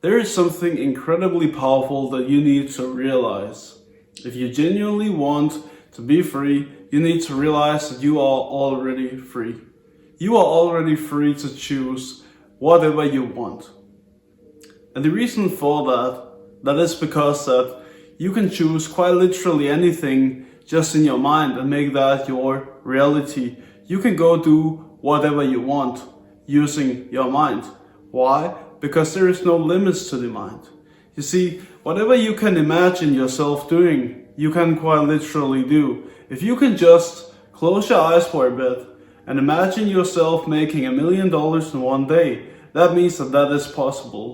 there is something incredibly powerful that you need to realize. If you genuinely want to be free, you need to realize that you are already free. You are already free to choose whatever you want. And the reason for that is because that you can choose quite literally anything just in your mind and make that your reality. You can go do whatever you want using your mind. Why? Because there is no limits to the mind. You see, whatever you can imagine yourself doing, you can quite literally do. If you can just close your eyes for a bit and imagine yourself making $1 million in one day, that means that is possible.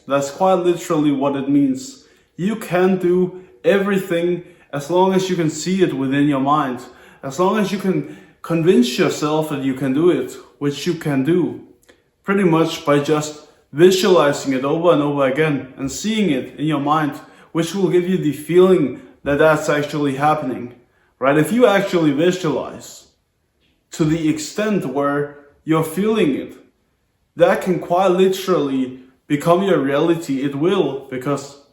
That's quite literally what it means. You can do everything as long as you can see it within your mind. As long as you can convince yourself that you can do it, which you can do. Pretty much by just visualizing it over and over again and seeing it in your mind, which will give you the feeling that that's actually happening, right? If you actually visualize to the extent where you're feeling it, that can quite literally become your reality. It will, because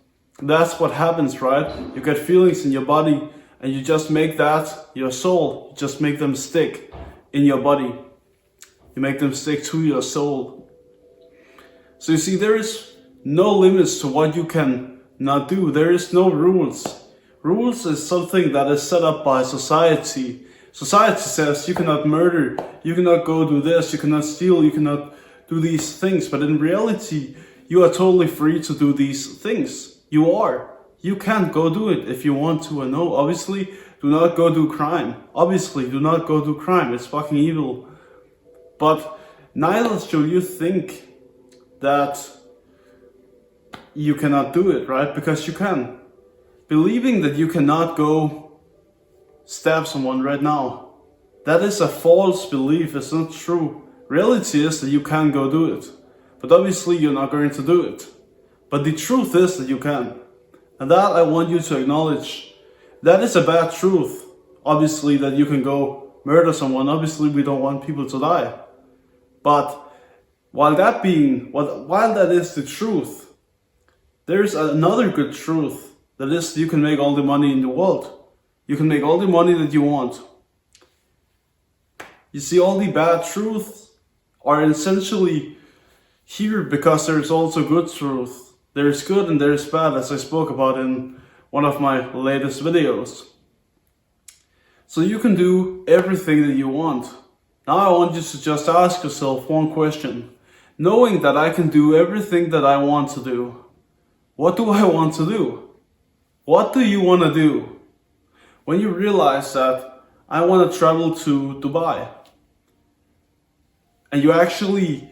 that's what happens, right? You get feelings in your body and you just make that your soul. You just make them stick in your body. You make them stick to your soul. So you see, there is no limits to what you can not do. There is no rules. Rules is something that is set up by society. Society says you cannot murder, you cannot go do this, you cannot steal, you cannot do these things. But in reality, you are totally free to do these things. You are. You can go do it if you want to. And no, obviously, do not go do crime. Obviously, do not go do crime. It's fucking evil. But neither should you think that you cannot do it, right? Because you can. Believing that you cannot go stab someone right now, that is a false belief. It's not true. Reality is that you can go do it. But obviously you're not going to do it. But the truth is that you can. And that I want you to acknowledge. That is a bad truth. Obviously that you can go murder someone. Obviously we don't want people to die. But while that is the truth, there's another good truth. That is, you can make all the money in the world. You can make all the money that you want. You see, all the bad truths are essentially here because there's also good truth. There's good and there's bad, as I spoke about in one of my latest videos. So you can do everything that you want. Now I want you to just ask yourself one question. Knowing that I can do everything that I want to do, what do I want to do? What do you want to do? When you realize that I want to travel to Dubai, and you actually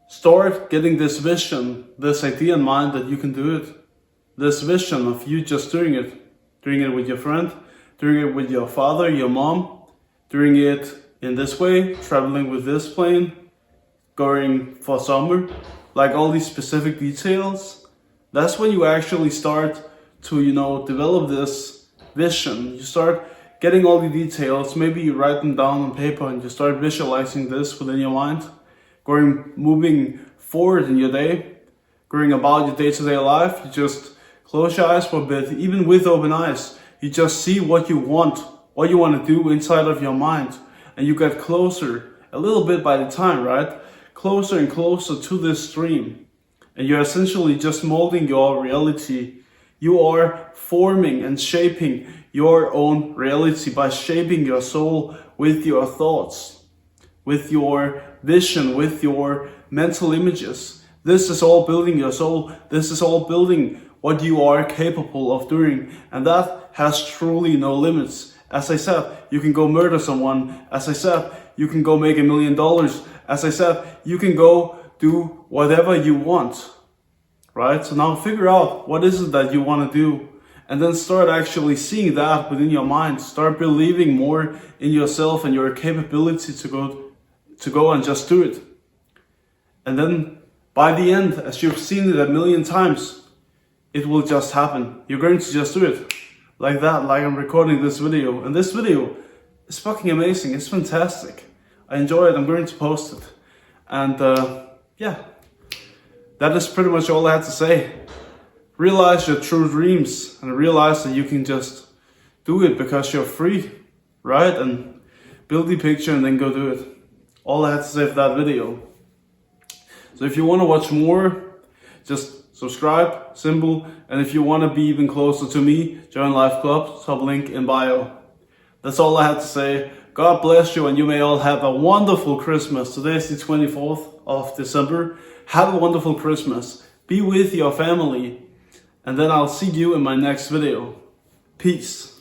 start getting this vision, this idea in mind that you can do it, this vision of you just doing it with your friend, doing it with your father, your mom, doing it in this way, traveling with this plane, going for summer, like all these specific details, that's when you actually start to, develop this vision. You start getting all the details, maybe you write them down on paper and you start visualizing this within your mind, moving forward in your day, going about your day-to-day life. You just close your eyes for a bit, even with open eyes. You just see what you want to do inside of your mind, and you get closer a little bit by the time, right? Closer and closer to this dream. And you're essentially just molding your reality. You are forming and shaping your own reality by shaping your soul with your thoughts, with your vision, with your mental images. This is all building your soul. This is all building what you are capable of doing. And that has truly no limits. As I said, you can go murder someone. As I said, you can go make $1 million. As I said, you can go do whatever you want, right? So now figure out what is it that you want to do, and then start actually seeing that within your mind. Start believing more in yourself and your capability to go and just do it. And then by the end, as you've seen it 1,000,000 times, it will just happen. You're going to just do it like that, like I'm recording this video. And this video is fucking amazing. It's fantastic. I enjoy it. I'm going to post it. And yeah, that is pretty much all I had to say. Realize your true dreams and realize that you can just do it because you're free, right? And build the picture and then go do it. All I had to say for that video. So if you want to watch more, just subscribe, simple. And if you want to be even closer to me, join Life Club, top link in bio. That's all I had to say. God bless you, and you may all have a wonderful Christmas. Today is the 24th of December. Have a wonderful Christmas. Be with your family. And then I'll see you in my next video. Peace.